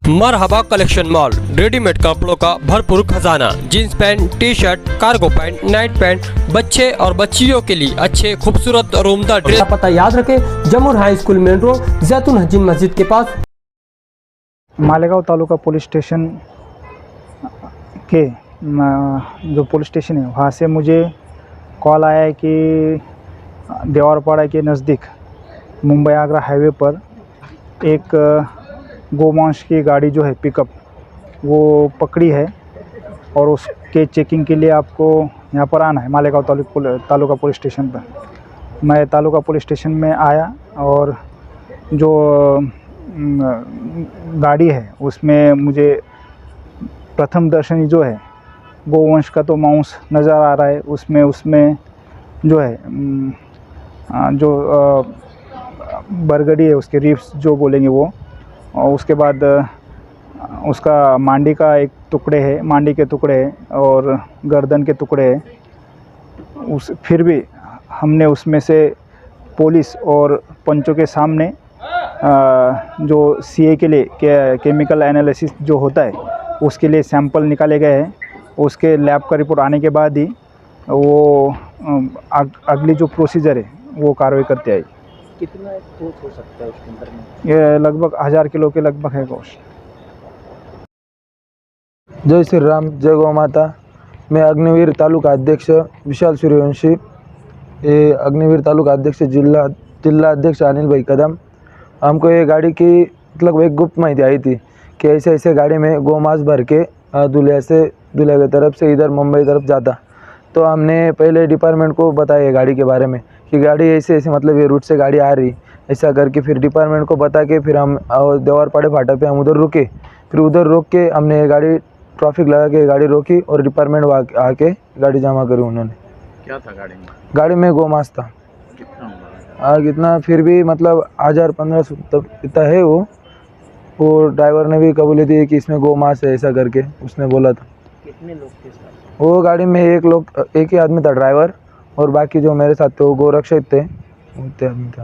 मरहबा collection mall, readymade कपड़ों का भरपूर खजाना, jeans pant, T shirt, cargo pant, night pant, बच्चे और बच्चियों के लिए अच्छे खूबसूरत और उम्दा ड्रेस। पता याद रखें, जमुर हाई स्कूल मेन रोड, जैतून हजीन मस्जिद के पास। मालेगांव तालुका पुलिस स्टेशन के जो पुलिस स्टेशन है वहाँ से मुझे कॉल आया है कि देवरपाड़ा के नज़दीक मुंबई आगरा हाईवे पर एक गोमांस की गाड़ी जो है पिकअप वो पकड़ी है और उसके चेकिंग के लिए आपको यहाँ पर आना है मालेगांव तालुका पुलिस स्टेशन पर। मैं तालुका पुलिस स्टेशन में आया और जो गाड़ी है उसमें मुझे प्रथम दर्शनी जो है गोवंश का तो मांस नज़र आ रहा है। उसमें जो है जो बरगडी है, उसके रिब्स जो बोलेंगे वो, और उसके बाद उसका मांडी का एक टुकड़े है, मांडी के टुकड़े हैं और गर्दन के टुकड़े हैं। फिर भी हमने उसमें से पुलिस और पंचों के सामने जो सीए के लिए केमिकल एनालिसिस जो होता है उसके लिए सैंपल निकाले गए हैं। उसके लैब का रिपोर्ट आने के बाद ही वो अगली जो प्रोसीजर है वो कार्रवाई करते आएगी। कितना गोश्त हो सकता है उसके अंदर में? ये लगभग 1000 किलो के लगभग है गोश्त। जय श्री राम, जय गौ माता। मैं अग्निवीर तालुका अध्यक्ष विशाल सूर्यवंशी, ये अग्निवीर तालुका अध्यक्ष जिला अध्यक्ष अनिल भाई कदम। हमको ये गाड़ी की मतलब एक गुप्त माहिती आई थी कि ऐसे गाड़ी में गोमांस भर के दूल्हे की तरफ से इधर मुंबई तरफ जाता। तो हमने पहले डिपार्टमेंट को बताया गाड़ी के बारे में कि गाड़ी ऐसे मतलब ये रूट से गाड़ी आ रही, ऐसा करके फिर डिपार्टमेंट को बता के फिर हम देवरपाड़े फाटक पे हम उधर रुके। फिर उधर रोक के हमने ये गाड़ी ट्रैफिक लगा के गाड़ी रोकी और डिपार्टमेंट आके गाड़ी जमा करी उन्होंने। क्या था गाड़ी में? गाड़ी में गोमांस था। कितना फिर भी मतलब 1000-1500 इतना है वो ड्राइवर ने भी कबूली दी कि इसमें गोमांस है, ऐसा करके उसने बोला था। कितने लोग थे साथ? वो गाड़ी में एक ही आदमी था ड्राइवर, और बाकी जो मेरे साथ थे वो गोरक्षक थे, उतने आदमी थे।